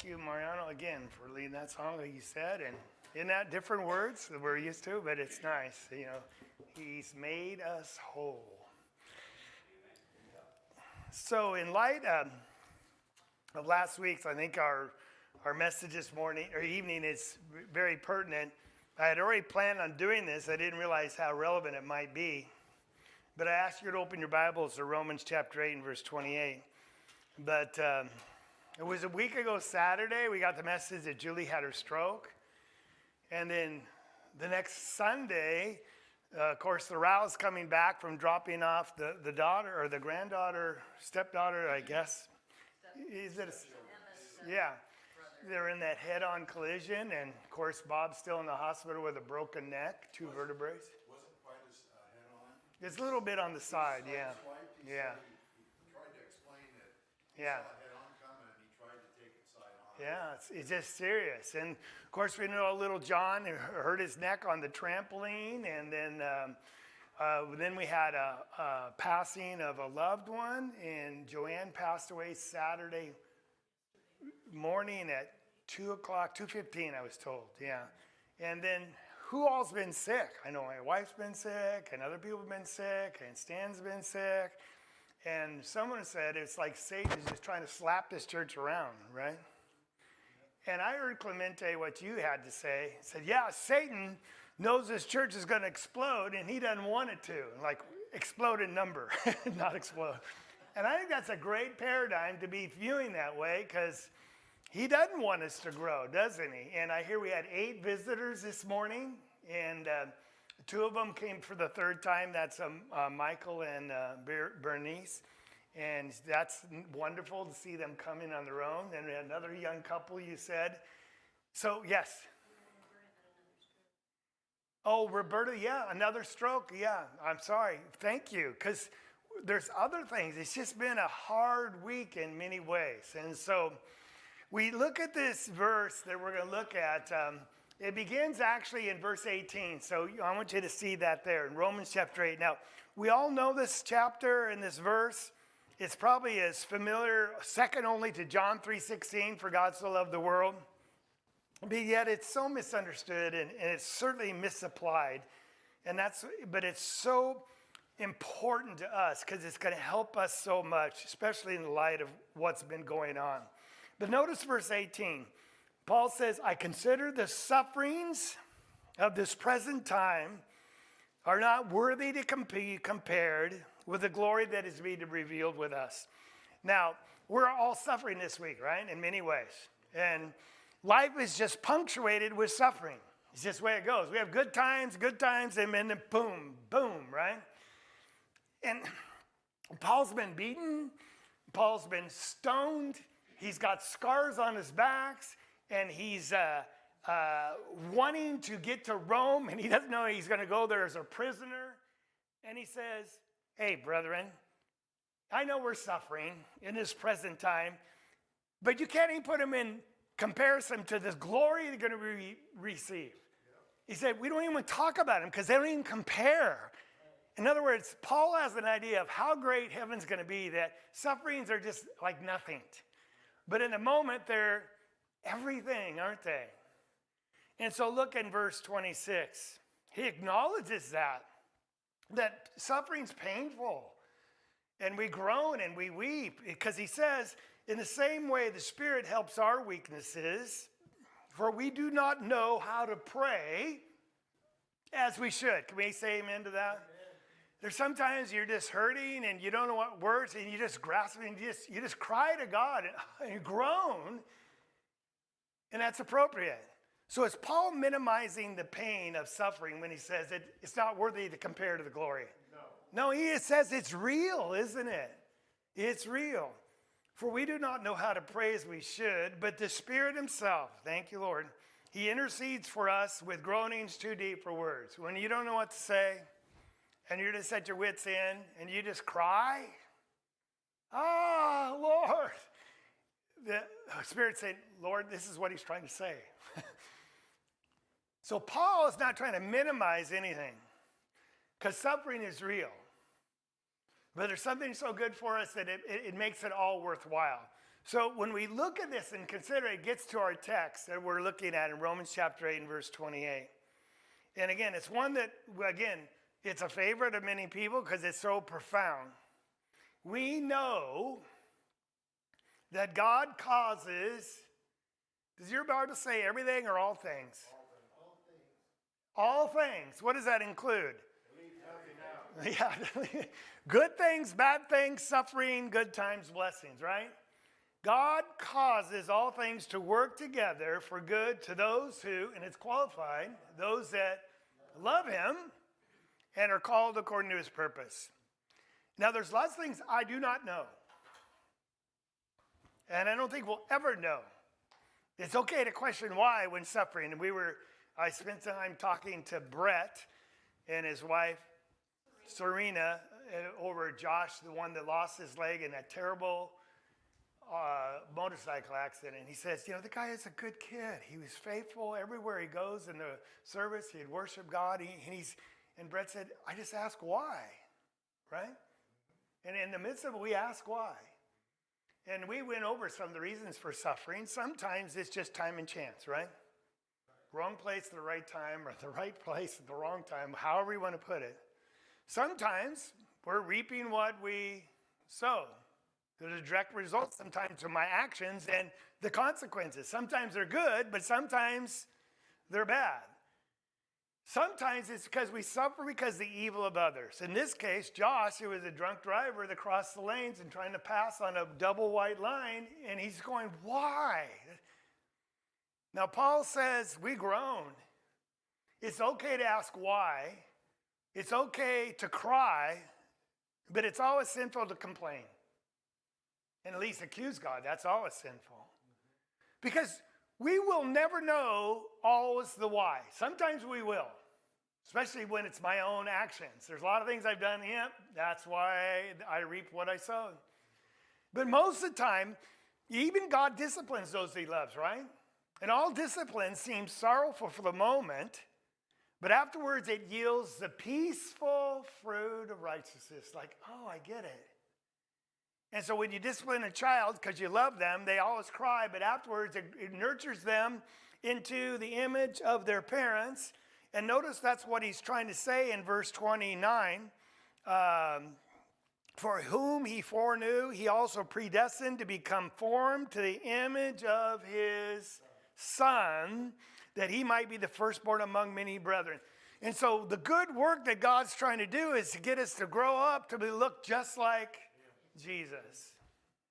Thank you, Mariano, again, for leading that song, like you said. And isn't that different words that we're used to? But it's nice. You know, he's made us whole. So in light of last week's, I think our message this morning or evening is very pertinent. I had already planned on doing this. I didn't realize how relevant it might be. But I asked you to open your Bibles to Romans chapter 8 and verse 28. But it was a week ago Saturday, we got the message that Julie had her stroke. And then the next Sunday, of course, the Rouse coming back from dropping off the daughter or the granddaughter, stepdaughter, I guess. Is it? Yeah. They're in that head-on collision. And, of course, Bob's still in the hospital with a broken neck, two vertebrae. Wasn't quite as head-on. It's a little bit on the side, yeah. Yeah. He tried to explain it. Yeah. He saw it head-on coming, and he tried to take it side-on. Yeah, it's just serious. And, of course, we know little John hurt his neck on the trampoline. And then we had a passing of a loved one. And Joanne passed away Saturday morning at 2 o'clock, 2:15, I was told, yeah. And then who all's been sick? I know my wife's been sick, and other people have been sick, and Stan's been sick. And someone said it's like Satan is just trying to slap this church around, right? And I heard Clemente what you had to say. He said, yeah, Satan knows this church is going to explode, and he doesn't want it to. Like, explode in number, not explode. And I think that's a great paradigm to be viewing that way, because he doesn't want us to grow, doesn't he? And I hear we had 8 visitors this morning, and 2 of them came for the 3rd time. That's Michael and Bernice. And that's wonderful to see them coming on their own. And we had another young couple, you said. So, yes. Oh, Roberta, yeah, another stroke. Yeah, I'm sorry. Thank you. Because there's other things. It's just been a hard week in many ways. And so we look at this verse that we're going to look at. It begins actually in verse 18. So I want you to see that there in Romans chapter 8. Now, we all know this chapter and this verse. It's probably as familiar, second only to John 3:16, for God so loved the world. But yet it's so misunderstood and it's certainly misapplied. But it's so important to us because it's going to help us so much, especially in the light of what's been going on. But notice verse 18. Paul says, I consider the sufferings of this present time are not worthy to be compared with the glory that is being revealed with us. Now, we're all suffering this week, right? In many ways. And life is just punctuated with suffering. It's just the way it goes. We have good times, and then boom, boom, right? And Paul's been beaten. Paul's been stoned. He's got scars on his backs. And he's wanting to get to Rome. And he doesn't know he's going to go there as a prisoner. And he says, hey, brethren, I know we're suffering in this present time. But you can't even put them in comparison to this glory they're going to receive. He said, we don't even talk about them because they don't even compare. In other words, Paul has an idea of how great heaven's going to be, that sufferings are just like nothing. But in a moment, they're everything, aren't they? And so look in verse 26. He acknowledges that suffering's painful. And we groan and we weep because he says, in the same way the Spirit helps our weaknesses, for we do not know how to pray as we should. Can we say amen to that? Amen. There's sometimes you're just hurting and you don't know what words, and you just grasp and you just cry to God and you groan, and that's appropriate. So is Paul minimizing the pain of suffering when he says it's not worthy to compare to the glory? No, he says it's real, isn't it? It's real. For we do not know how to pray as we should, but the Spirit himself, thank you, Lord, he intercedes for us with groanings too deep for words. When you don't know what to say, and you're just at your wits' end, and you just cry, Lord. The Spirit said, Lord, this is what he's trying to say. So Paul is not trying to minimize anything, because suffering is real. But there's something so good for us that it makes it all worthwhile. So when we look at this and consider it, gets to our text that we're looking at in Romans chapter 8 and verse 28. And again, it's one that, again, it's a favorite of many people because it's so profound. We know that God causes, does your Bible say everything or all things? All things. What does that include? Yeah. Good things, bad things, suffering, good times, blessings, right? God causes all things to work together for good to those who, and it's qualified, those that love him and are called according to his purpose. Now, there's lots of things I do not know. And I don't think we'll ever know. It's okay to question why when suffering. And I spent time talking to Brett and his wife, Serena, over Josh, the one that lost his leg in that terrible motorcycle accident. And he says, the guy is a good kid. He was faithful everywhere he goes in the service. He'd worship God. And Brett said, I just ask why, right? And in the midst of it, we ask why. And we went over some of the reasons for suffering. Sometimes it's just time and chance, right? Wrong place at the right time, or the right place at the wrong time, however you want to put it. Sometimes we're reaping what we sow. There's a direct result sometimes of my actions and the consequences. Sometimes they're good, but sometimes they're bad. Sometimes it's because we suffer because of the evil of others. In this case, Josh, who was a drunk driver that crossed the lanes and trying to pass on a double white line, and he's going, why? Now, Paul says we groan. It's okay to ask why. It's okay to cry, but it's always sinful to complain. And at least accuse God. That's always sinful. Because we will never know always the why. Sometimes we will, especially when it's my own actions. There's a lot of things I've done, that's why I reap what I sowed. But most of the time, even God disciplines those he loves, right? And all discipline seems sorrowful for the moment, but afterwards it yields the peaceful fruit of righteousness. Like, oh, I get it. And so when you discipline a child because you love them, they always cry, but afterwards it nurtures them into the image of their parents. And notice that's what he's trying to say in verse 29. For whom he foreknew, he also predestined to be conformed to the image of his Son, that he might be the firstborn among many brethren. And so the good work that God's trying to do is to get us to grow up to look just like Jesus.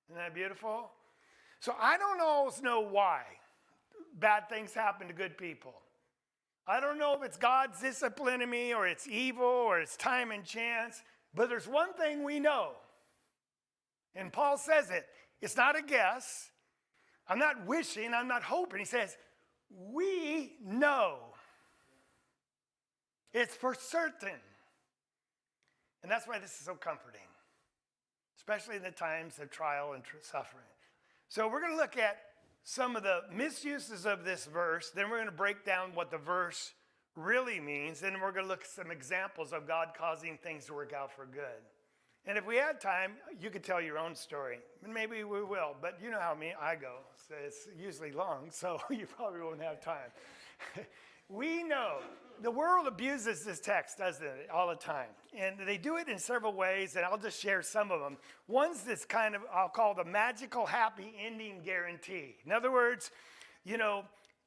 Isn't that beautiful? So I don't always know why bad things happen to good people. I don't know if it's God's disciplining me or it's evil or it's time and chance, but there's one thing we know. And Paul says it. It's not a guess. I'm not wishing, I'm not hoping. He says, we know. It's for certain. And that's why this is so comforting, especially in the times of trial and suffering. So we're going to look at some of the misuses of this verse. Then we're going to break down what the verse really means. Then we're going to look at some examples of God causing things to work out for good. And if we had time, you could tell your own story. And maybe we will, but you know how I go. So it's usually long, so you probably won't have time. We know the world abuses this text, doesn't it, all the time? And they do it in several ways, and I'll just share some of them. One's this kind of, I'll call the magical happy ending guarantee. In other words,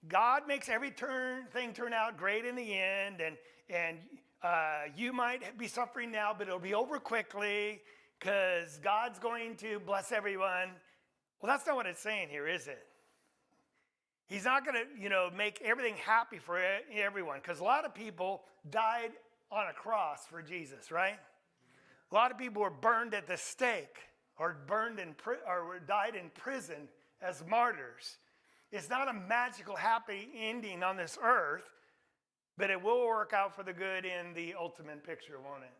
God makes everything turn out great in the end, and you might be suffering now, but it'll be over quickly because God's going to bless everyone. Well, that's not what it's saying here, is it? He's not going to, make everything happy for everyone, because a lot of people died on a cross for Jesus, right? A lot of people were burned at the stake or died in prison as martyrs. It's not a magical happy ending on this earth, but it will work out for the good in the ultimate picture, won't it?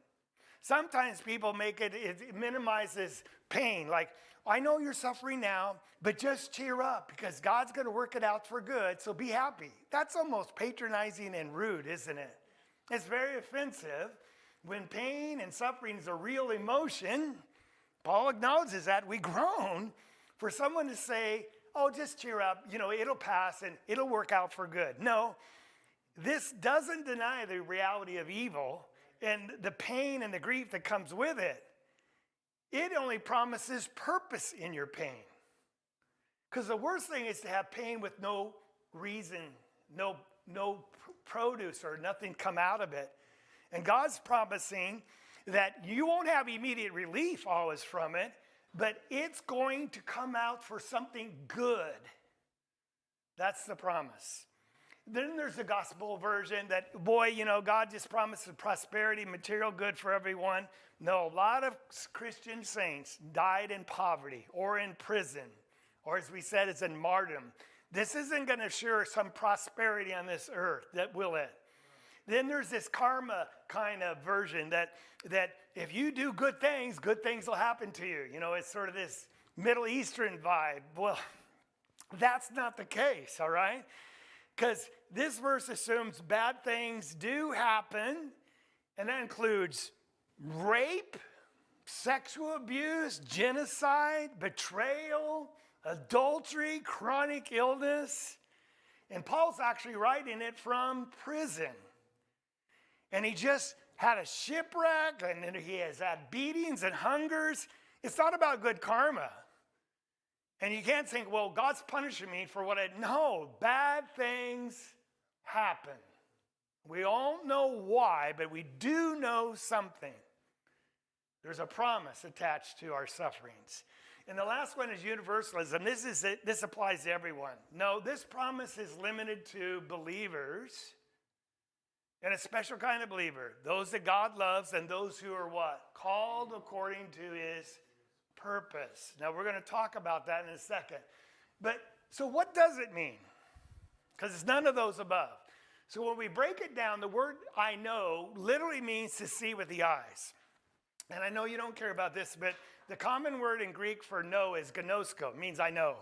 Sometimes people make it minimizes pain. Like, I know you're suffering now, but just cheer up because God's going to work it out for good, so be happy. That's almost patronizing and rude, isn't it? It's very offensive. When pain and suffering is a real emotion, Paul acknowledges that we groan. For someone to say, oh, just cheer up, it'll pass and it'll work out for good. No, this doesn't deny the reality of evil and the pain and the grief that comes with it. It only promises purpose in your pain. Because the worst thing is to have pain with no reason, no produce or nothing come out of it. And God's promising that you won't have immediate relief always from it, but it's going to come out for something good. That's the promise. Then there's the gospel version that, boy, God just promises prosperity, material good for everyone. No, a lot of Christian saints died in poverty or in prison, or as we said, it's in martyrdom. This isn't going to assure some prosperity on this earth, that will it? Then there's this karma kind of version that if you do good things will happen to you. It's sort of this Middle Eastern vibe. Well, that's not the case, all right? Because this verse assumes bad things do happen, and that includes rape, sexual abuse, genocide, betrayal, adultery, chronic illness. And Paul's actually writing it from prison. And he just had a shipwreck, and then he has had beatings and hungers. It's not about good karma. And you can't think, well, God's punishing me for what no, bad things happen. We don't know why, but we do know something. There's a promise attached to our sufferings. And the last one is universalism. This applies to everyone. No, this promise is limited to believers, and a special kind of believer. Those that God loves and those who are what? Called according to his purpose. Now we're going to talk about that in a second. But so what does it mean? Because it's none of those above. So when we break it down, the word I know literally means to see with the eyes. And I know you don't care about this, but the common word in Greek for know is gnosko. It means I know.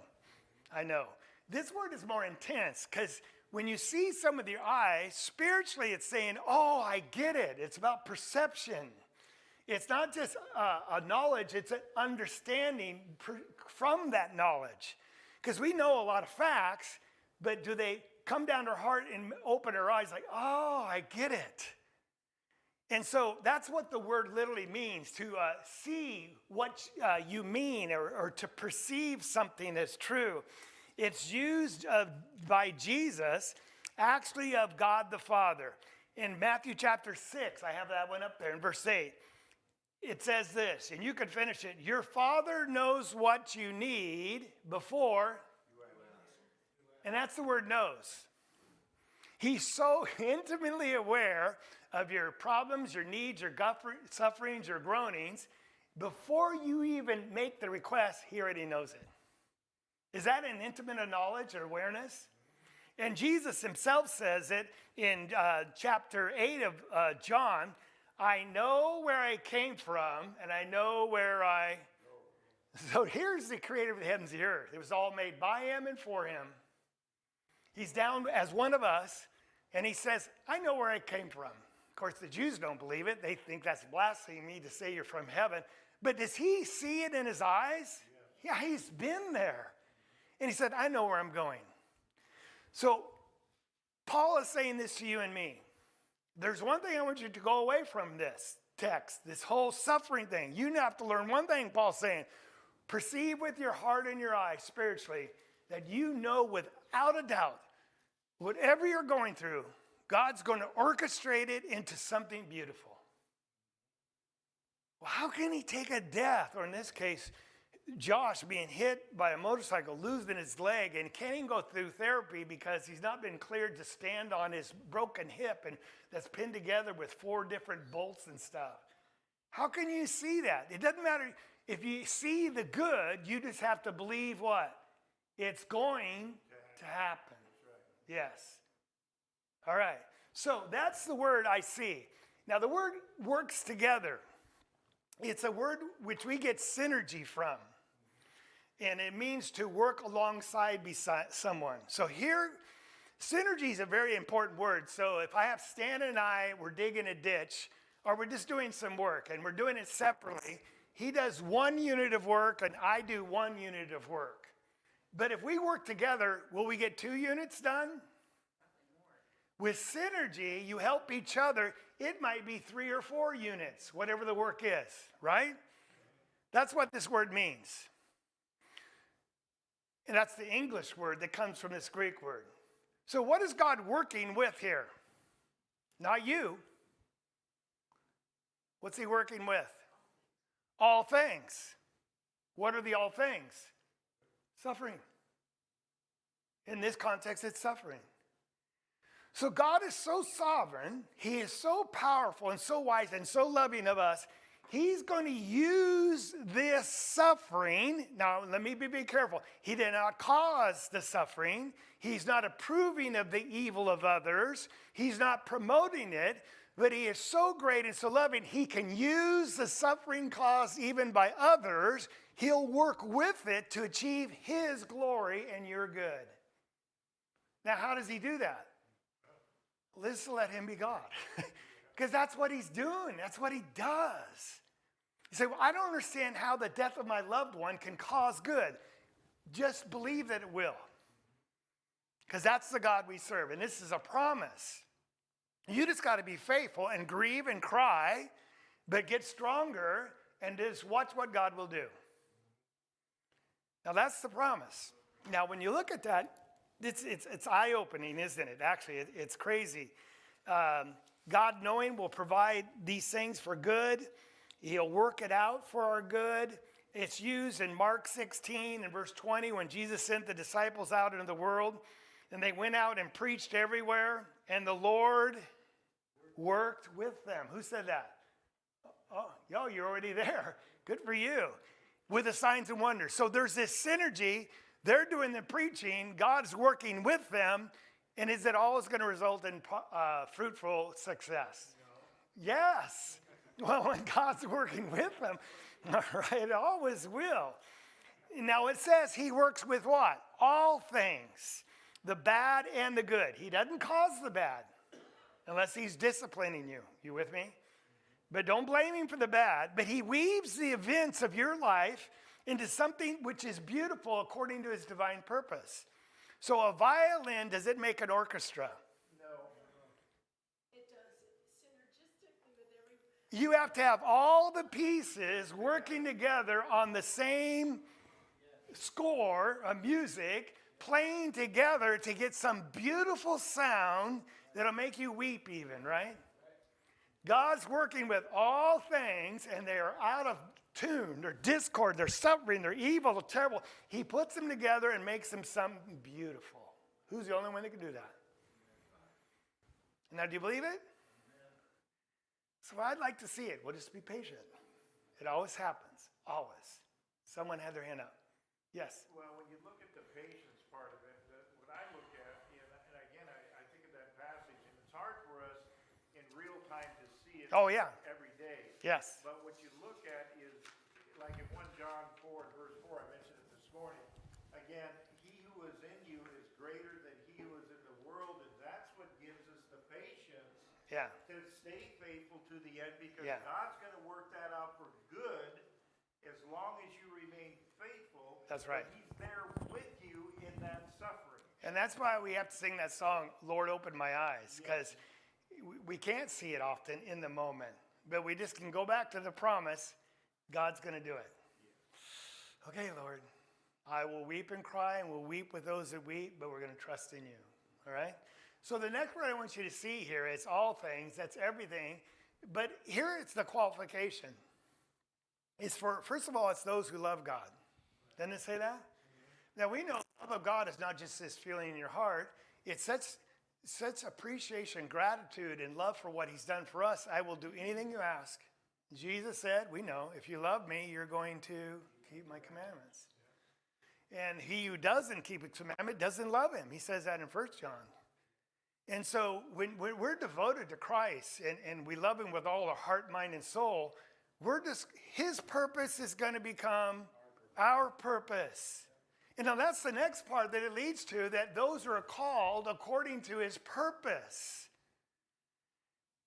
I know. This word is more intense because when you see some with your eyes, spiritually it's saying, oh, I get it. It's about perception. It's not just a knowledge, it's an understanding from that knowledge. Because we know a lot of facts, but do they come down to our heart and open our eyes like, oh, I get it. And so that's what the word literally means, to see what you mean or to perceive something as true. It's used by Jesus, actually of God the Father. In Matthew chapter 6, I have that one up there in verse 8. It says this, and you can finish it. Your Father knows what you need before, and that's the word knows. He's so intimately aware of your problems, your needs, your sufferings, your groanings. Before you even make the request, he already knows it. Is that an intimate knowledge or awareness? And Jesus himself says it in chapter 8 of John. I know where I came from, and I know where I... So here's the creator of the heavens and the earth. It was all made by him and for him. He's down as one of us, and he says, I know where I came from. Of course, the Jews don't believe it. They think that's blasphemy to say you're from heaven. But does he see it in his eyes? Yeah, he's been there. And he said, I know where I'm going. So Paul is saying this to you and me. There's one thing I want you to go away from this text, this whole suffering thing. You have to learn one thing, Paul's saying. Perceive with your heart and your eyes spiritually that you know without a doubt, whatever you're going through, God's going to orchestrate it into something beautiful. Well, how can he take a death, or in this case, Josh being hit by a motorcycle, losing his leg, and can't even go through therapy because he's not been cleared to stand on his broken hip and that's pinned together with 4 different bolts and stuff. How can you see that? It doesn't matter if you see the good, you just have to believe what? It's going to happen. Yes. All right. So that's the word I see. Now the word works together. It's a word which we get synergy from. And it means to work alongside beside someone. So here, synergy is a very important word. So if I have Stan and I, we're digging a ditch, or we're just doing some work, and we're doing it separately, he does 1 unit of work and I do 1 unit of work. But if we work together, will we get 2 units done? With synergy, you help each other. It might be 3 or 4 units, whatever the work is, right? That's what this word means. And that's the English word that comes from this Greek word. So what is God working with here? Not you. What's he working with? All things. What are the all things? Suffering. In this context, it's suffering. So God is so sovereign, he is so powerful and so wise and so loving of us, he's going to use this suffering. Now, let me be careful. He did not cause the suffering. He's not approving of the evil of others. He's not promoting it. But he is so great and so loving, he can use the suffering caused even by others. He'll work with it to achieve his glory and your good. Now, how does he do that? Let's let him be God. Because that's what he's doing. That's what he does. You say, well, I don't understand how the death of my loved one can cause good. Just believe that it will. Because that's the God we serve. And this is a promise. You just got to be faithful and grieve and cry, but get stronger and just watch what God will do. Now, that's the promise. Now, when you look at that, it's eye-opening, isn't it? Actually, it's crazy. God, knowing, will provide these things for good. He'll work it out for our good. It's used in Mark 16 and verse 20 when Jesus sent the disciples out into the world. And they went out and preached everywhere. And the Lord worked with them. Who said that? Oh, yo, you're already there. Good for you. With the signs and wonders. So there's this synergy. They're doing the preaching. God's working with them. And is it always going to result in fruitful success? No. Yes. Well, when God's working with them, all right, it always will. Now it says he works with what? All things. The bad and the good. He doesn't cause the bad unless he's disciplining you. You with me? But don't blame him for the bad. But he weaves the events of your life into something which is beautiful according to his divine purpose. So a violin, does it make an orchestra? No. It does synergistically with every... You have to have all the pieces working together on the same score of music, playing together to get some beautiful sound that'll make you weep even, right? God's working with all things, and they are out of tune. They're discord. They're suffering. They're evil. They're terrible. He puts them together and makes them something beautiful. Who's the only one that can do that? Now, do you believe it? So I'd like to see it. We'll just be patient. It always happens. Always. Someone had their hand up. Yes? Well, when you look at the patience part of it, what I look at, and again, I think of that passage, and it's hard for us in real time to see it Oh, yeah. every day. Yes. But what you look at is, like in 1 John 4 and verse 4, I mentioned it this morning, again, he who is in you is greater than he who is in the world, and that's what gives us the patience to stay faithful to the end, because God's going to work that out for good as long as you remain faithful. That's right. He's there with you in that suffering. And that's why we have to sing that song, Lord, Open My Eyes, because we can't see it often in the moment, but we just can go back to the promise. God's going to do it. Okay, Lord, I will weep and cry, and we'll weep with those that weep, but we're going to trust in you. All right? So the next word I want you to see here is all things. That's everything. But here it's the qualification. It's for, first of all, it's those who love God. Doesn't it say that? Now we know the love of God is not just this feeling in your heart. It's such appreciation, gratitude, and love for what he's done for us. I will do anything you ask. Jesus said, we know, if you love me, you're going to keep my commandments. And he who doesn't keep his commandment doesn't love him. He says that in 1 John. And so when we're devoted to Christ and we love him with all our heart, mind, and soul, his purpose is going to become our purpose. And now that's the next part that it leads to, that those who are called according to his purpose.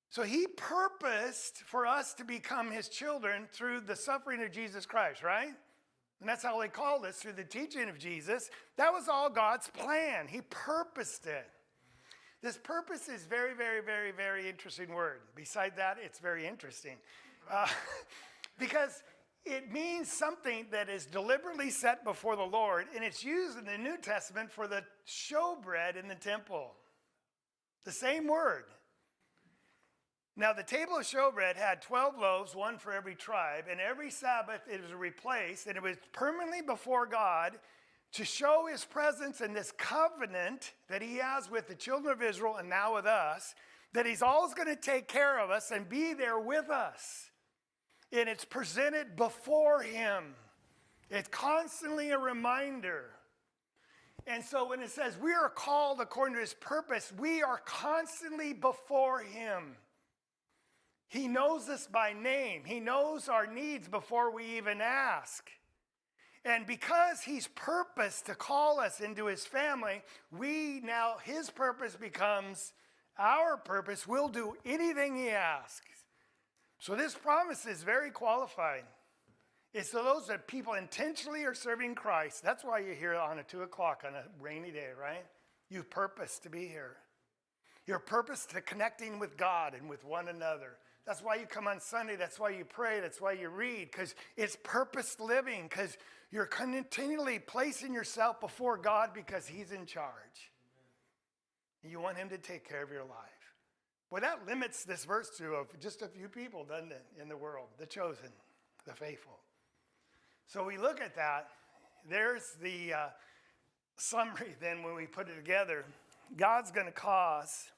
So he purposed for us to become his children through the suffering of Jesus Christ, right? And that's how he called us, through the teaching of Jesus. That was all God's plan. He purposed it. This purpose is very, very, very, very interesting word. Beside that, it's very interesting. Because it means something that is deliberately set before the Lord, and it's used in the New Testament for the showbread in the temple. The same word. Now, the table of showbread had 12 loaves, one for every tribe, and every Sabbath it was replaced, and it was permanently before God to show his presence in this covenant that he has with the children of Israel and now with us, that he's always going to take care of us and be there with us. And it's presented before him. It's constantly a reminder. And so when it says we are called according to his purpose, we are constantly before him. He knows us by name. He knows our needs before we even ask. And because he's purposed to call us into his family, his purpose becomes our purpose. We'll do anything he asks. So this promise is very qualified. It's to those that people intentionally are serving Christ. That's why you're here on a 2 o'clock on a rainy day, right? You've purposed to be here. Your purpose to connecting with God and with one another. That's why you come on Sunday. That's why you pray. That's why you read, because it's purpose living, because you're continually placing yourself before God because he's in charge. And you want him to take care of your life. Well, that limits this verse to just a few people, doesn't it, in the world? The chosen, the faithful. So we look at that. There's the summary then when we put it together. God's going to cause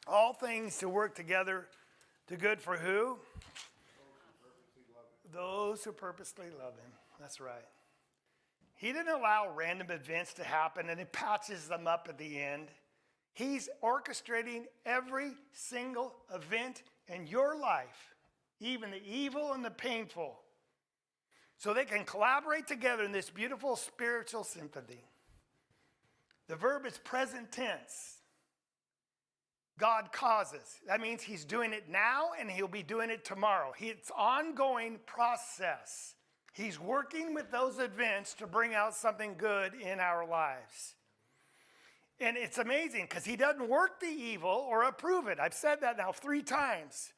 all things to work together to good for who? Those who purposely love him. That's right. He didn't allow random events to happen and he patches them up at the end. He's orchestrating every single event in your life, even the evil and the painful, so they can collaborate together in this beautiful spiritual symphony. The verb is present tense. God causes. That means he's doing it now and he'll be doing it tomorrow. It's ongoing process. He's working with those events to bring out something good in our lives. And it's amazing because he doesn't work the evil or approve it. I've said that now 3 times.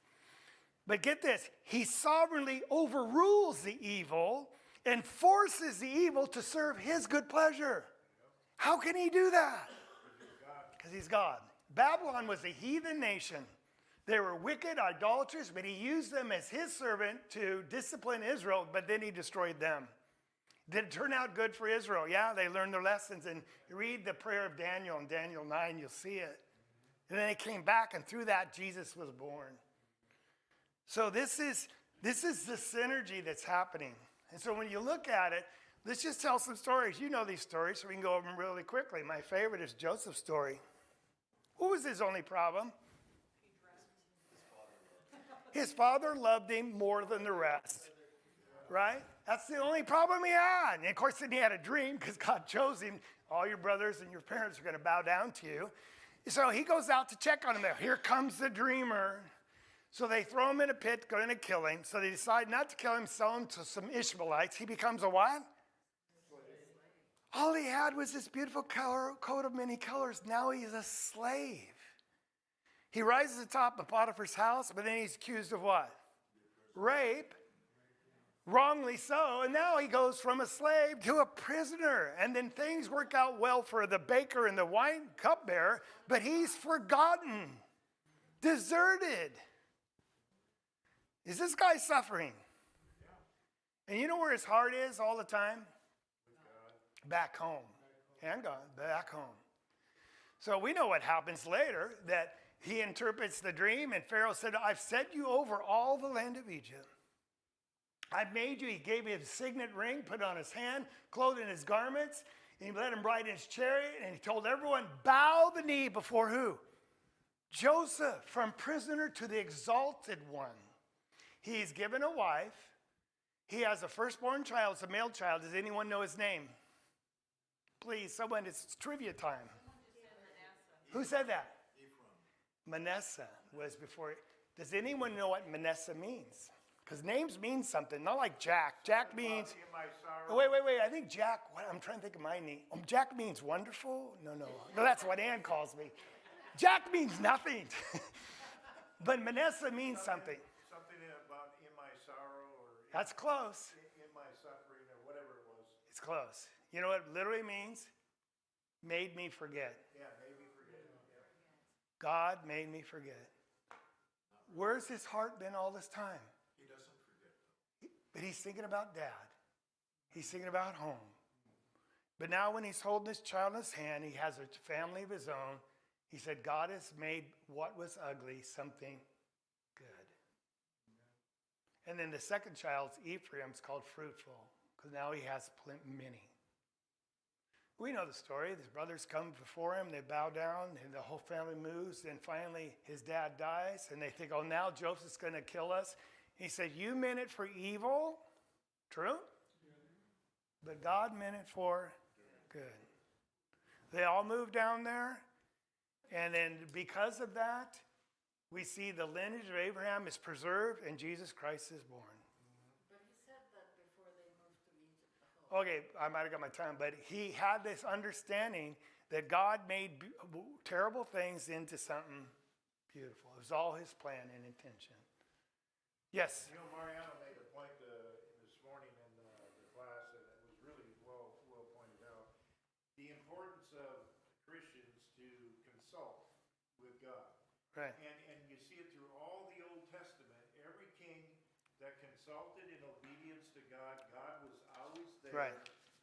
But get this, he sovereignly overrules the evil and forces the evil to serve his good pleasure. How can he do that? Because he's God. Babylon was a heathen nation. They were wicked, idolatrous, but he used them as his servant to discipline Israel, but then he destroyed them. Did it turn out good for Israel? Yeah, they learned their lessons. And you read the prayer of Daniel in Daniel 9, you'll see it. And then they came back, and through that, Jesus was born. So this is the synergy that's happening. And so when you look at it, let's just tell some stories. You know these stories, so we can go over them really quickly. My favorite is Joseph's story. What was his only problem? His father loved him more than the rest, right? That's the only problem he had. And of course, then he had a dream because God chose him. All your brothers and your parents are going to bow down to you. So he goes out to check on him. Here comes the dreamer. So they throw him in a pit, going to kill him. So they decide not to kill him, sell him to some Ishmaelites. He becomes a what? All he had was this beautiful coat of many colors. Now he's a slave. He rises to the top of Potiphar's house, but then he's accused of what? Rape. Wrongly so. And now he goes from a slave to a prisoner. And then things work out well for the baker and the wine cupbearer, but he's forgotten, deserted. Is this guy suffering? And you know where his heart is all the time? Back home. And God, back home. So we know what happens later, that he interprets the dream, and Pharaoh said, I've set you over all the land of Egypt. I've made you. He gave him his signet ring, put it on his hand, clothed in his garments, and he led him ride in his chariot, and he told everyone, bow the knee before who? Joseph, from prisoner to the exalted one. He's given a wife. He has a firstborn child. It's a male child. Does anyone know his name? Please, someone, it's trivia time. Who said that? Manasseh. was before. Does anyone know what Manasseh means? Because names mean something, not like Jack. Jack means, In my sorrow. oh, wait. I think Jack, I'm trying to think of my name. Jack means wonderful? No, that's what Ann calls me. Jack means nothing. But Manasseh means something. Something about in my sorrow or That's close. in my suffering or whatever it was. It's close. You know what it literally means? Made me forget. Yeah, made me forget. Yeah. God made me forget. Where's his heart been all this time? He doesn't forget. But he's thinking about dad. He's thinking about home. But now when he's holding his child in his hand, he has a family of his own. He said, God has made what was ugly something good. And then the second child's Ephraim's called fruitful, because now he has many. We know the story. His brothers come before him. They bow down, and the whole family moves. And finally, his dad dies, and they think, oh, now Joseph's going to kill us. He said, you meant it for evil. True? But God meant it for good. They all move down there. And then because of that, we see the lineage of Abraham is preserved, and Jesus Christ is born. But he said that before they moved to Egypt. Okay, I might have got my time, but he had this understanding that God made terrible things into something beautiful. It was all his plan and intention. Yes? You know, Mariano made a point this morning in the class, and it was really well pointed out. The importance of Christians to consult with God. Right. And you see it through all the Old Testament. Every king that consulted in obedience to God, God was always there Right.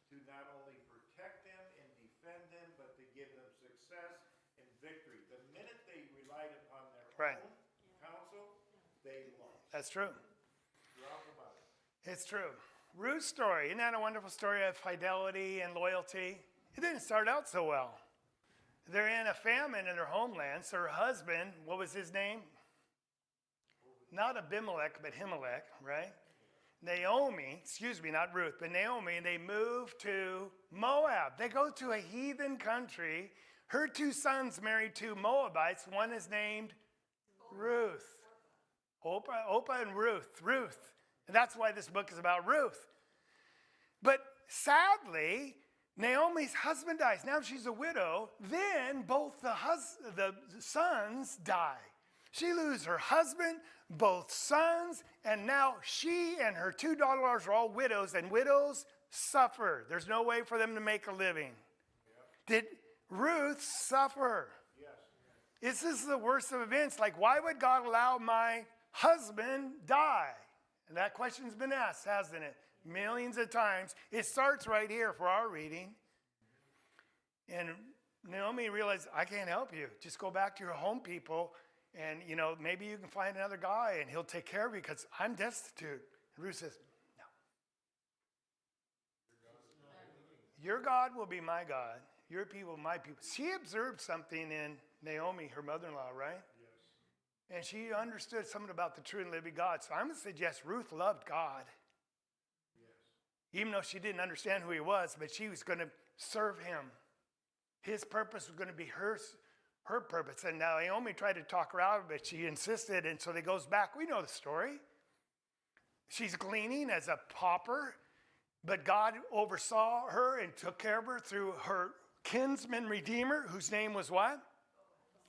to not only protect them and defend them, but to give them success and victory. The minute they relied upon their Right. own counsel, they lost. That's true. Throughout the Bible. It's true. Ruth's story, isn't that a wonderful story of fidelity and loyalty? It didn't start out so well. They're in a famine in their homeland, so her husband, what was his name? Not Abimelech, but Himelech, right? Naomi, not Ruth, but Naomi, they move to Moab. They go to a heathen country. Her two sons married two Moabites. One is named Ruth. Oprah and Ruth. And that's why this book is about Ruth. But sadly, Naomi's husband dies. Now she's a widow. Then both the sons die. She loses her husband, both sons, and now she and her two daughters are all widows, and widows suffer. There's no way for them to make a living. Did Ruth suffer? Yes. Is this the worst of events? Like, why would God allow my husband die? And that question's been asked, hasn't it? Millions of times. It starts right here for our reading. And Naomi realized, I can't help you. Just go back to your home people, and maybe you can find another guy and he'll take care of you because I'm destitute. And Ruth says, no. Your God will be my God. Your people, my people. She observed something in Naomi, her mother-in-law, right? Yes. And she understood something about the true and living God. So I'm going to suggest Ruth loved God. Yes. Even though she didn't understand who he was, but she was going to serve him. His purpose was going to be her purpose. And now Naomi tried to talk her out of it. She insisted, and so they goes back. We know the story. She's gleaning as a pauper, but God oversaw her and took care of her through her kinsman redeemer, whose name was what?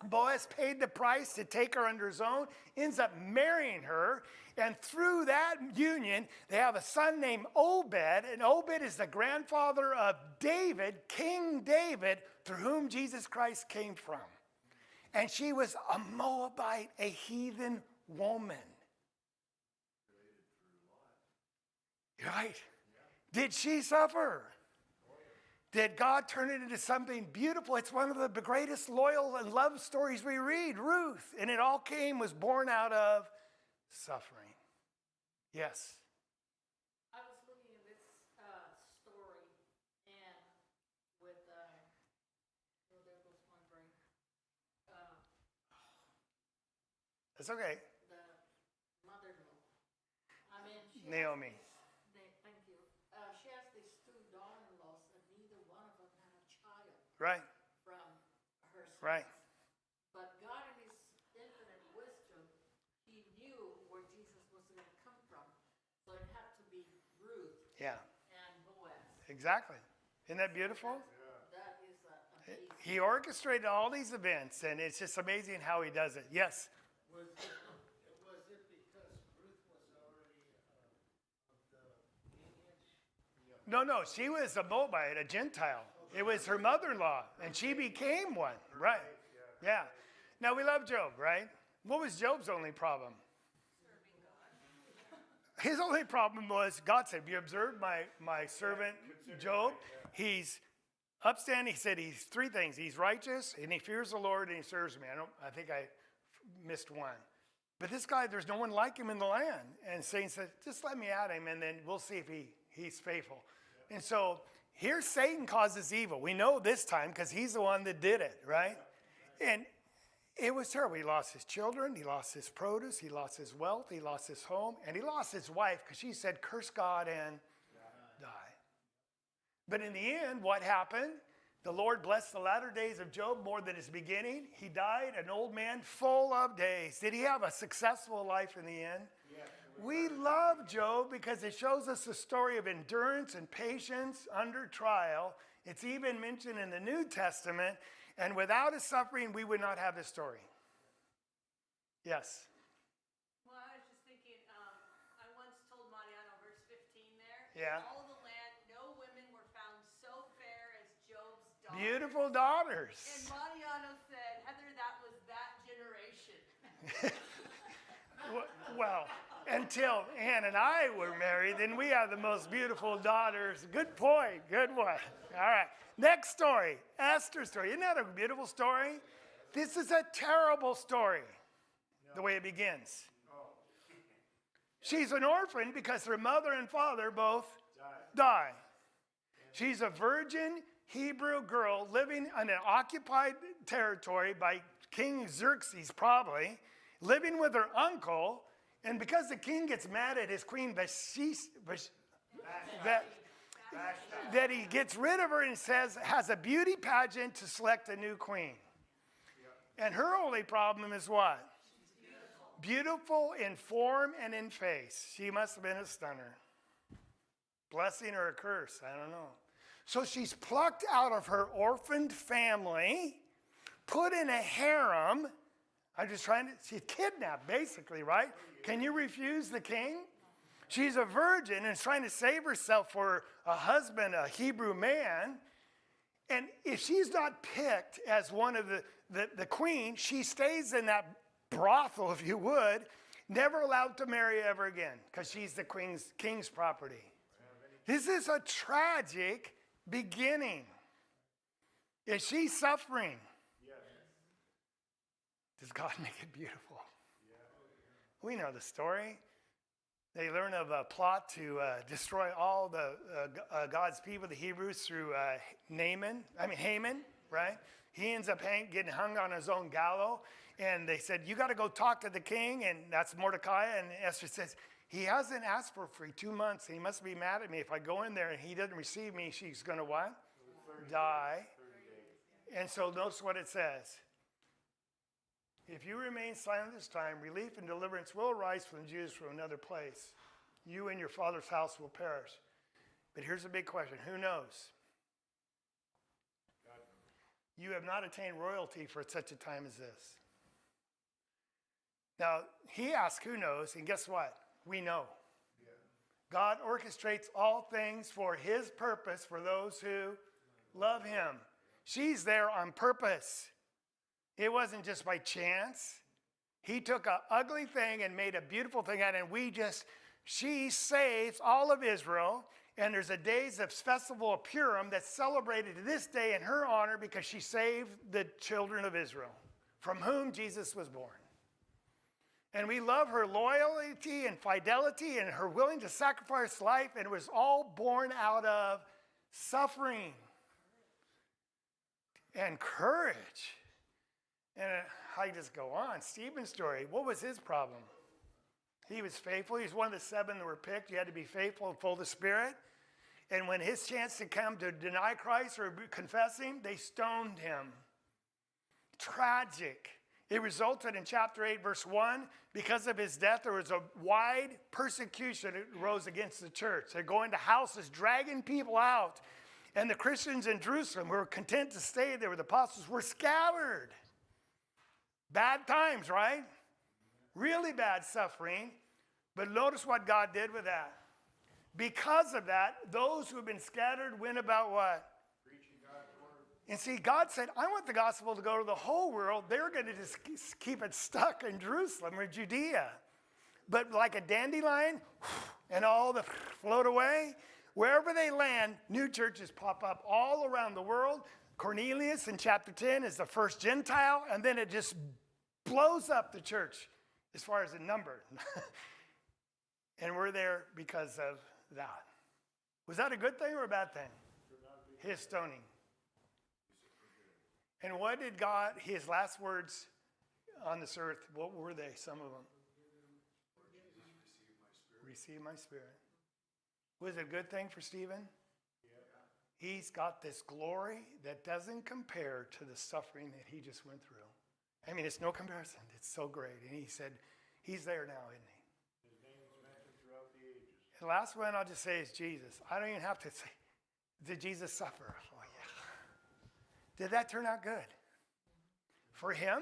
Boaz. Paid the price to take her under his own, ends up marrying her, and through that union, they have a son named Obed, and Obed is the grandfather of David, King David, through whom Jesus Christ came from. And she was a Moabite, a heathen woman. Right? Did she suffer? Did God turn it into something beautiful? It's one of the greatest loyal and love stories we read, Ruth. And it all was born out of suffering. Yes. I was looking at this story, and with, there goes my brain. It's okay. The mother-in-law. I mean, Naomi. Thank you. She has these two daughter-in-laws, and neither one of them had a child Right. from her sons. Right. But God, in His infinite wisdom, Yeah, and Boaz. exactly. Isn't that beautiful? That is amazing. He orchestrated all these events, and it's just amazing how he does it. Yes? Was it because Ruth was already of the lineage? No, she was a Moabite, a Gentile. It was her mother-in-law, and she became one, right? Yeah. Now, we love Job, right? What was Job's only problem? His only problem was, God said, you observed my servant Job. He's upstanding. He said he's three things. He's righteous, and he fears the Lord, and he serves me. I think I missed one. But this guy, there's no one like him in the land. And Satan said, just let me at him, and then we'll see if he's faithful. And so here Satan causes evil. We know this time because he's the one that did it, right? And it was terrible. He lost his children. He lost his produce. He lost his wealth. He lost his home. And he lost his wife because she said, curse God and die. But in the end, what happened? The Lord blessed the latter days of Job more than his beginning. He died an old man full of days. Did he have a successful life in the end? Yes. We love Job because it shows us a story of endurance and patience under trial. It's even mentioned in the New Testament. And without his suffering, we would not have this story. Yes. Well, I was just thinking, I once told Mariano, verse 15 there. Yeah. All the land, no women were found so fair as Job's daughters. Beautiful daughters. And Mariano said, Heather, that was that generation. Well, until Ann and I were married, then we have the most beautiful daughters. Good point. Good one. All right. Next story. Esther's story. Isn't that a beautiful story? This is a terrible story, the way it begins. She's an orphan because her mother and father both die. She's a virgin Hebrew girl living in an occupied territory by King Xerxes, probably, living with her uncle. And because the king gets mad at his queen, that he gets rid of her and says, has a beauty pageant to select a new queen. And her only problem is what? Beautiful in form and in face. She must have been a stunner. Blessing or a curse, I don't know. So she's plucked out of her orphaned family, put in a harem. I'm just trying to, she's kidnapped basically, right? Can you refuse the king? She's a virgin and is trying to save herself for a husband, a Hebrew man. And if she's not picked as one of the queen, she stays in that brothel, if you would, never allowed to marry ever again because she's the king's property. This is a tragic beginning. Is she suffering? Yes. Does God make it beautiful? We know the story. They learn of a plot to destroy all the God's people, the Hebrews, through Haman, right? He ends up getting hung on his own gallows. And they said, you got to go talk to the king. And that's Mordecai. And Esther says, he hasn't asked for 2 months. And he must be mad at me. If I go in there and he doesn't receive me, she's going to what? Die. And so notice what it says. If you remain silent this time, relief and deliverance will arise from the Jews from another place. You and your father's house will perish. But here's a big question. Who knows? You have not attained royalty for such a time as this. Now, he asks who knows, and guess what? We know. God orchestrates all things for his purpose for those who love him. She's there on purpose. It wasn't just by chance. He took an ugly thing and made a beautiful thing out of it. And she saves all of Israel. And there's a days of festival of Purim that's celebrated to this day in her honor because she saved the children of Israel, from whom Jesus was born. And we love her loyalty and fidelity and her willing to sacrifice life. And it was all born out of suffering and courage. And I just go on. Stephen's story, what was his problem? He was faithful. He was one of the 7 that were picked. You had to be faithful and full of the Spirit. And when his chance to come to deny Christ or confess him, they stoned him. Tragic. It resulted in chapter 8, verse 1. Because of his death, there was a wide persecution that rose against the church. They're going to houses, dragging people out. And the Christians in Jerusalem who were content to stay there with the apostles were scattered. Bad times, right? Really bad suffering. But notice what God did with that. Because of that, those who have been scattered went about what? Preaching God's word. And see, God said, I want the gospel to go to the whole world. They're going to just keep it stuck in Jerusalem or Judea. But like a dandelion, and all the float away, wherever they land, new churches pop up all around the world. Cornelius in chapter 10 is the first Gentile, and then it just blows up the church as far as the number. And we're there because of that. Was that a good thing or a bad thing? His stoning. And what did God, his last words on this earth, what were they, some of them? Receive my spirit. Was it a good thing for Stephen? He's got this glory that doesn't compare to the suffering that he just went through. I mean, it's no comparison. It's so great. And he said, he's there now, isn't he? His name is mentioned throughout the ages. The last one I'll just say is Jesus. I don't even have to say, did Jesus suffer? Oh, yeah. Did that turn out good? For him?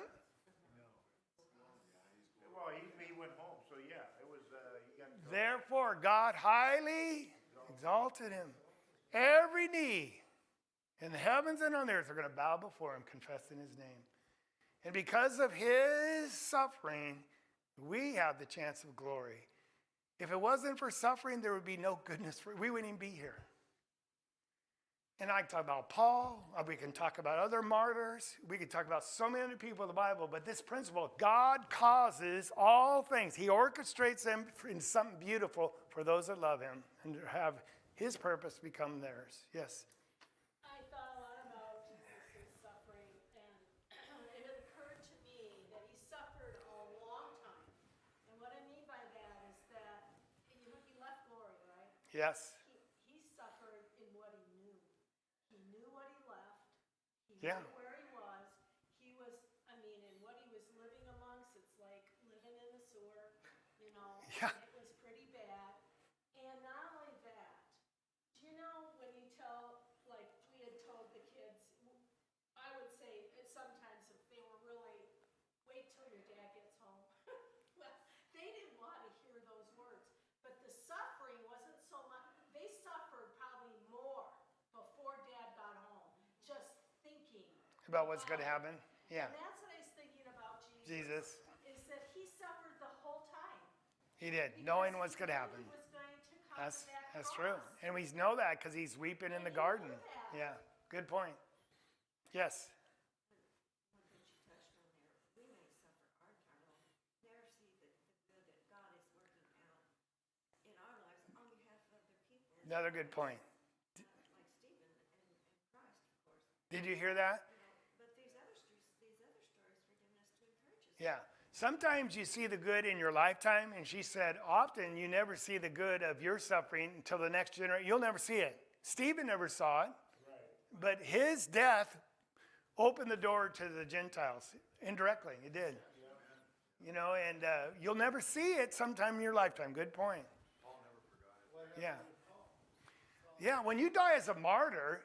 Well, he went home, so yeah, it was, he got. Therefore, God highly exalted him. Every knee in the heavens and on the earth are going to bow before him, confessing his name. And because of his suffering, we have the chance of glory. If it wasn't for suffering, there would be no goodness for we wouldn't even be here. And I can talk about Paul, we can talk about other martyrs, we can talk about so many other people in the Bible, but this principle, God causes all things. He orchestrates them in something beautiful for those that love him and have his purpose become theirs. Yes. I thought a lot about Jesus' suffering, and it occurred to me that he suffered a long time. And what I mean by that is that he left glory, right? Yes. He suffered in what he knew. He knew what he left. He Yeah. knew where he was. He was, I mean, in what he was living amongst, it's like living in a sewer, you know. Yeah. It was pretty bad. And not only that, do you know when you tell, like we had told the kids, I would say sometimes if they were really, wait till your dad gets home. Well, they didn't want to hear those words. But the suffering wasn't so much, they suffered probably more before dad got home, just thinking. About what's going to happen? Yeah. And that's what I was thinking about Jesus. is that he suffered the whole time. He did, knowing what's going to happen. He was going to come to that That's true. cross. And we know that because he's weeping in the garden. Yeah. Good point. Yes. One thing she touched on there, we may suffer our time, never see the good that God is working out in our lives on behalf of other people. Another good point. Like Stephen and Christ, of course. Did you hear that? You know, but these other stories were given us to encourage us. Yeah. Sometimes you see the good in your lifetime, and she said, often you never see the good of your suffering until the next generation. You'll never see it. Stephen never saw it, but his death opened the door to the Gentiles indirectly. It did. You know, and you'll never see it sometime in your lifetime. Good point. Paul never forgot it. Yeah. Yeah, when you die as a martyr,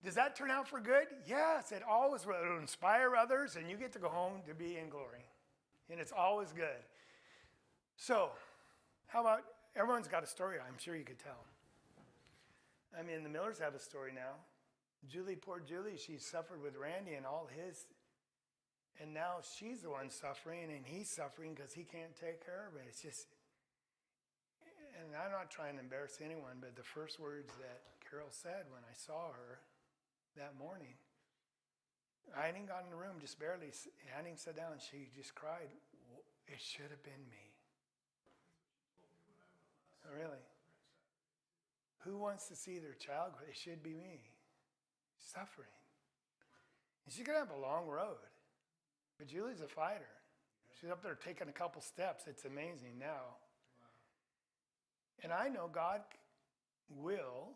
does that turn out for good? Yes, it always will. It'll inspire others, and you get to go home to be in glory. And it's always good. So, how about, everyone's got a story, I'm sure you could tell. I mean, the Millers have a story now. Julie, poor Julie, she suffered with Randy and all his, and now she's the one suffering, and he's suffering because he can't take care of it. It's just, and I'm not trying to embarrass anyone, but the first words that Carol said when I saw her that morning, I hadn't got in the room, just barely. I hadn't sat down. She just cried. It should have been me. Oh, really? Who wants to see their child? It should be me. Suffering. And she's going to have a long road. But Julie's a fighter. She's up there taking a couple steps. It's amazing now. And I know God will.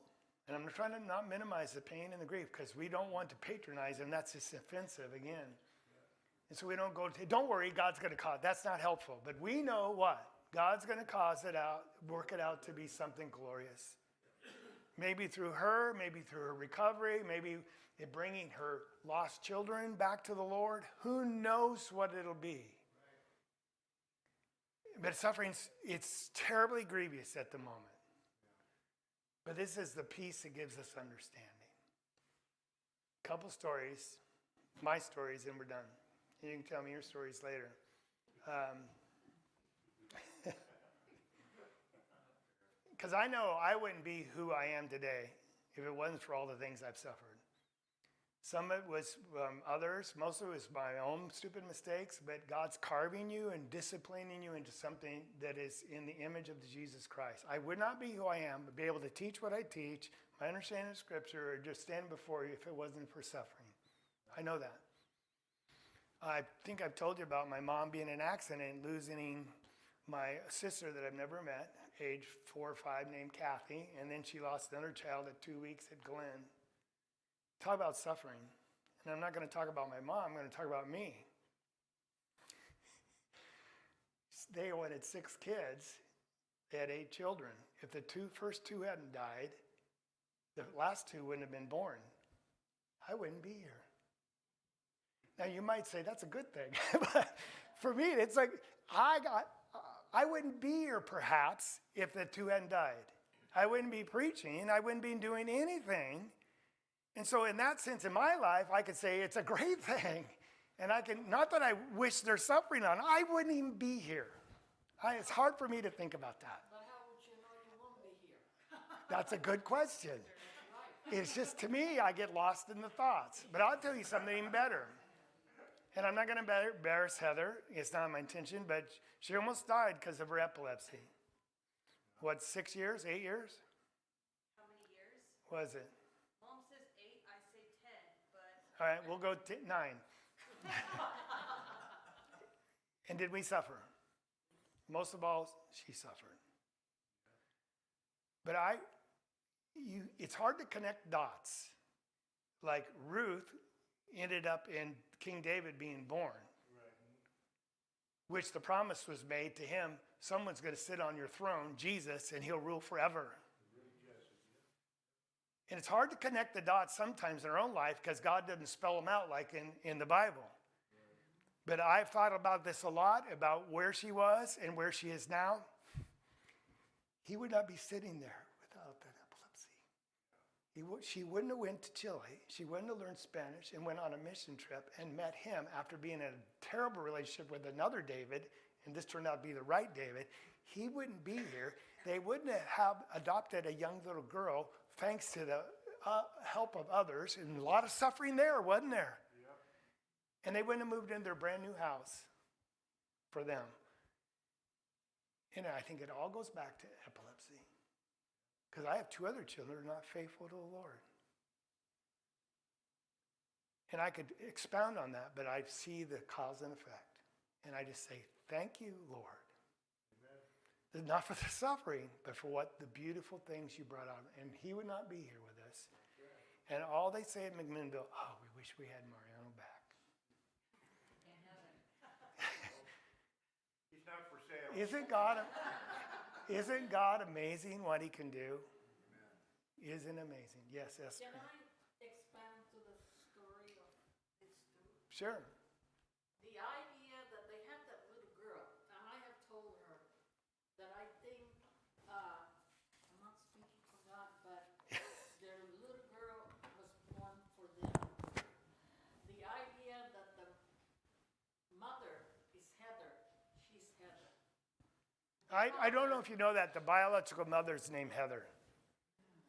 And I'm trying to not minimize the pain and the grief because we don't want to patronize him. That's just offensive again. And so we don't go, don't worry, God's going to cause. That's not helpful. But we know what? God's going to cause it out, work it out to be something glorious. Maybe through her, maybe through her recovery, maybe it bringing her lost children back to the Lord. Who knows what it'll be? But suffering, it's terribly grievous at the moment. But this is the peace that gives us understanding. Couple stories, my stories, and we're done. You can tell me your stories later. Because I know I wouldn't be who I am today if it wasn't for all the things I've suffered. Some of it was others. Most of it was my own stupid mistakes, but God's carving you and disciplining you into something that is in the image of Jesus Christ. I would not be who I am, but be able to teach what I teach, my understanding of Scripture, or just stand before you if it wasn't for suffering. I know that. I think I've told you about my mom being in an accident, losing my sister that I've never met, age 4 or 5, named Kathy, and then she lost another child at 2 weeks at Glenn. Talk about suffering. And I'm not going to talk about my mom, I'm going to talk about me. They wanted 6 kids. They had 8 children. If the first two hadn't died, the last 2 wouldn't have been born. I wouldn't be here. Now you might say that's a good thing. But for me, it's like I wouldn't be here perhaps if the 2 hadn't died. I wouldn't be preaching. I wouldn't be doing anything. And so in that sense, in my life, I could say it's a great thing. And I can, not that I wish they're suffering on, I wouldn't even be here. It's hard for me to think about that. But how would you know you won't be here? That's a good question. It's just, to me, I get lost in the thoughts. But I'll tell you something even better. And I'm not going to embarrass Heather. It's not my intention, but she almost died because of her epilepsy. What, 6 years, 8 years? How many years? Was it? Mom says 8, I say 10, but. All right, we'll go 9. And did we suffer? Most of all, she suffered. But it's hard to connect dots. Like Ruth ended up in King David being born, which the promise was made to him, someone's going to sit on your throne, Jesus, and he'll rule forever. And it's hard to connect the dots sometimes in our own life because God doesn't spell them out like in the Bible. But I've thought about this a lot, about where she was and where she is now. He would not be sitting there without that epilepsy. She wouldn't have went to Chile. She wouldn't have learned Spanish and went on a mission trip and met him after being in a terrible relationship with another David, and this turned out to be the right David. He wouldn't be here. They wouldn't have adopted a young little girl thanks to the help of others, and a lot of suffering there, wasn't there? And they wouldn't have moved into their brand new house for them. And I think it all goes back to epilepsy. Because I have 2 other children who are not faithful to the Lord. And I could expound on that, but I see the cause and effect. And I just say, thank you, Lord. Amen. Not for the suffering, but for what the beautiful things you brought out. And he would not be here with us. And all they say at McMinnville, oh, we wish we had Mariano back. He's not for sale. Isn't God amazing what he can do? Amen. Isn't amazing? Yes, Esther. Can I expand to the story of these 2? Sure. The idea that they have that little girl, and I have told her that I think, I'm not speaking for God, but their little girl was born for them. The idea that the mother is Heather, she's Heather. I don't know if you know that. The biological mother's named Heather.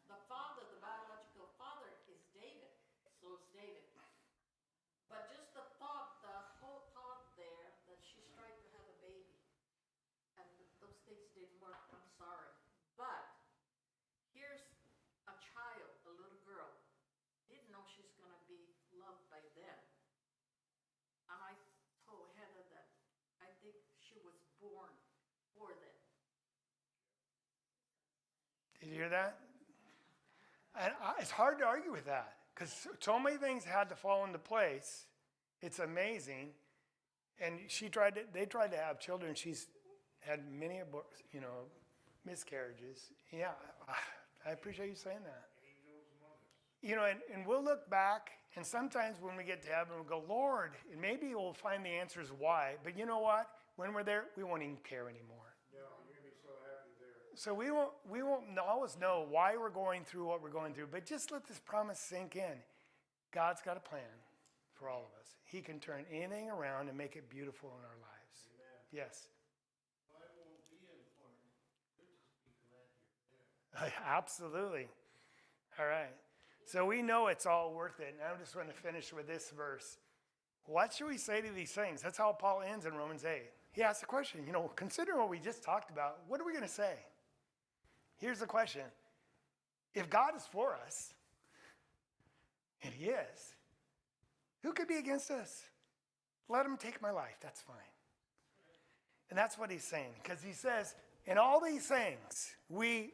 The father, the biological father is David, so is David. But just the thought, the whole thought there that she's trying to have a baby, and those things didn't work, I'm sorry. But here's a child, a little girl, didn't know she's gonna be loved by them. And I told Heather that I think she was born for them. Did you hear that? And it's hard to argue with that because so many things had to fall into place. It's amazing. And they tried to have children. She's had many, miscarriages. Yeah, I appreciate you saying that. And we'll look back, and sometimes when we get to heaven, we'll go, Lord, and maybe we'll find the answers why. But you know what? When we're there, we won't even care anymore. No, you're gonna be so happy there. So we won't always know why we're going through what we're going through, but just let this promise sink in. God's got a plan for all of us. He can turn anything around and make it beautiful in our lives. Amen. Yes. I won't be important. You'll just be glad you're there. Absolutely. All right. So we know it's all worth it. And I'm just going to finish with this verse. What should we say to these things? That's how Paul ends in Romans 8. He asks the question, considering what we just talked about, what are we going to say? Here's the question. If God is for us, and he is, who could be against us? Let him take my life. That's fine. And that's what he's saying. Because he says, in all these things, we